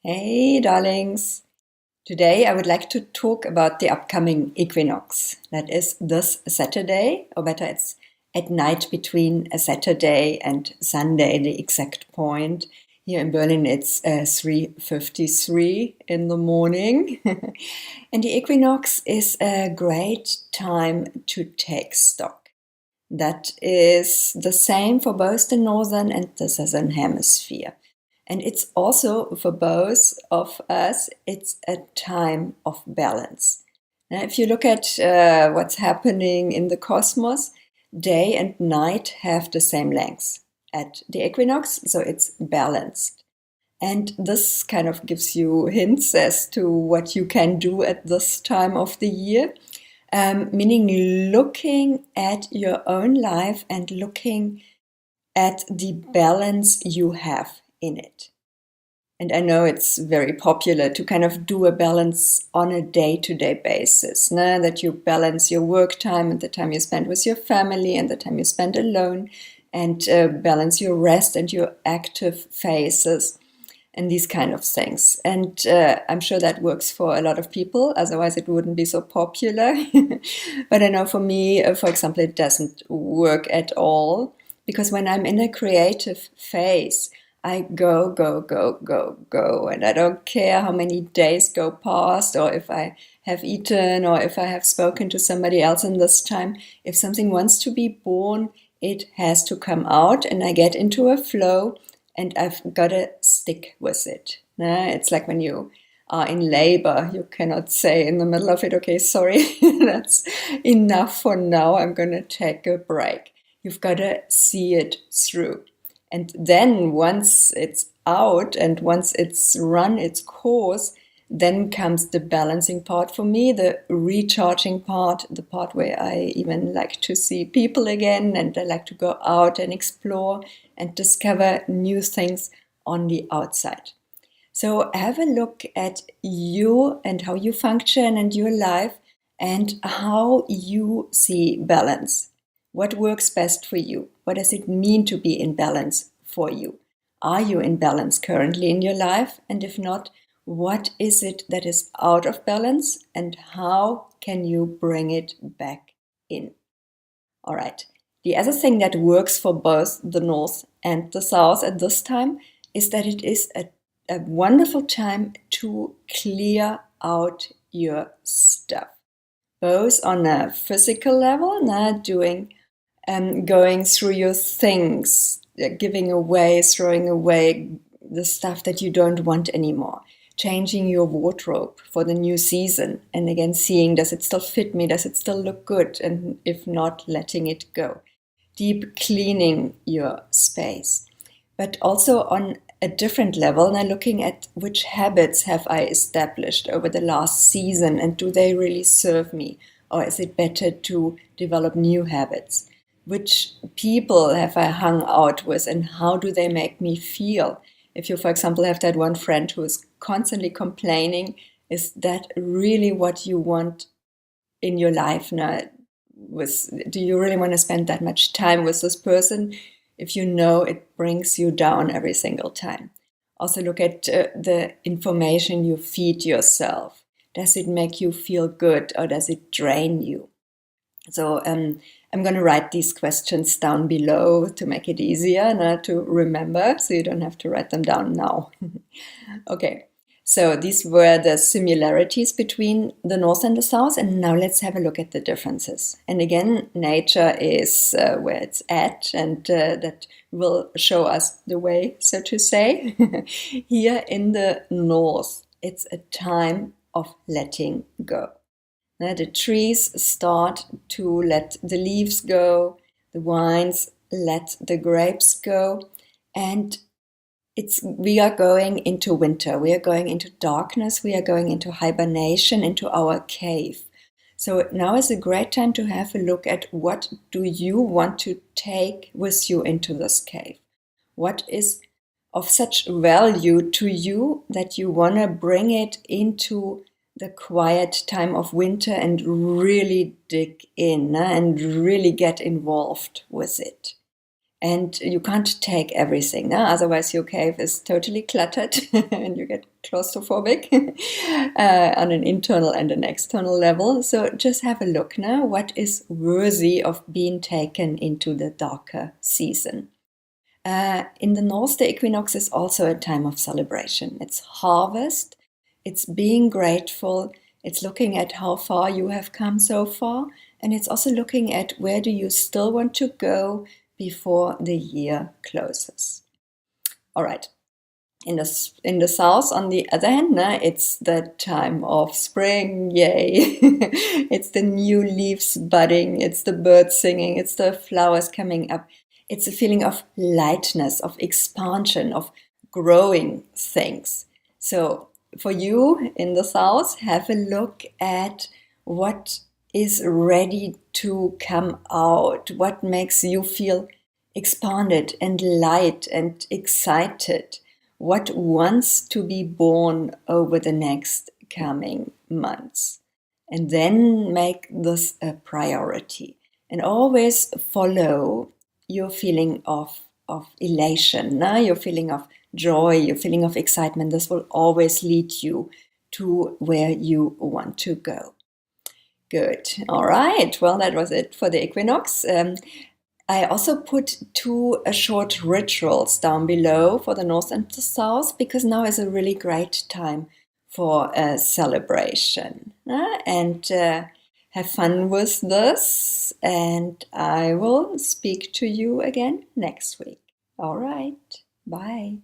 Hey, darlings. Today I would like to talk about the upcoming equinox. That is this Saturday, or better, it's at night between a Saturday and Sunday, the exact point. Here in Berlin, it's 3:53 in the morning. And the equinox is a great time to take stock. That is the same for both the northern and the southern hemisphere. And it's also for both of us, it's a time of balance. Now, if you look at what's happening in the cosmos, day and night have the same length at the equinox, so it's balanced. And this kind of gives you hints as to what you can do at this time of the year, meaning looking at your own life and looking at the balance you have in it. And I know it's very popular to kind of do a balance on a day-to-day basis, that you balance your work time and the time you spend with your family and the time you spend alone, and balance your rest and your active phases and these kind of things. And I'm sure that works for a lot of people, otherwise it wouldn't be so popular. But I know for me, for example, it doesn't work at all, because when I'm in a creative phase, I go, go, go, go, go, and I don't care how many days go past, or if I have eaten, or if I have spoken to somebody else in this time. If something wants to be born, it has to come out, and I get into a flow, and I've got to stick with it. It's like when you are in labor, you cannot say in the middle of it, okay, sorry, that's enough for now, I'm going to take a break. You've got to see it through. And then once it's out and once it's run its course, then comes the balancing part for me, the recharging part, the part where I even like to see people again, and I like to go out and explore and discover new things on the outside. So have a look at you and how you function and your life and how you see balance. What works best for you? What does it mean to be in balance for you? Are you in balance currently in your life? And if not, what is it that is out of balance and how can you bring it back in? All right. The other thing that works for both the North and the South at this time is that it is a wonderful time to clear out your stuff, both on a physical level, going through your things, giving away, throwing away the stuff that you don't want anymore, changing your wardrobe for the new season, and again seeing, does it still fit me, does it still look good, and if not, letting it go. Deep cleaning your space. But also on a different level, now looking at which habits have I established over the last season, and do they really serve me, or is it better to develop new habits? Which people have I hung out with, and how do they make me feel? If you, for example, have that one friend who is constantly complaining, is that really what you want in your life now? Do you really want to spend that much time with this person if you know it brings you down every single time? Also look at the information you feed yourself. Does it make you feel good, or does it drain you? So I'm going to write these questions down below to make it easier to remember, so you don't have to write them down now. Okay, so these were the similarities between the North and the South, and now let's have a look at the differences. And again, nature is where it's at, and that will show us the way, so to say. Here in the North, it's a time of letting go. The trees start to let the leaves go, the vines let the grapes go, and we are going into winter, we are going into darkness, we are going into hibernation, into our cave. So now is a great time to have a look at what do you want to take with you into this cave. What is of such value to you that you want to bring it into the quiet time of winter and really dig in and really get involved with it. And you can't take everything, no? Otherwise your cave is totally cluttered and you get claustrophobic on an internal and an external level. So just have a look now, what is worthy of being taken into the darker season. In the north, the equinox is also a time of celebration. It's harvest, it's being grateful, it's looking at how far you have come so far, and it's also looking at where do you still want to go before the year closes. All right. In the south, on the other hand, it's the time of spring, yay! It's the new leaves budding, it's the birds singing, it's the flowers coming up. It's a feeling of lightness, of expansion, of growing things. So for you in the south, have a look at what is ready to come out, what makes you feel expanded and light and excited, what wants to be born over the next coming months. And then make this a priority and always follow your feeling of elation, your feeling of joy, your feeling of excitement. This will always lead you to where you want to go. Good. All right. Well, that was it for the equinox. I also put two short rituals down below for the north and the south, because now is a really great time for a celebration. And have fun with this, and I will speak to you again next week. All right, bye.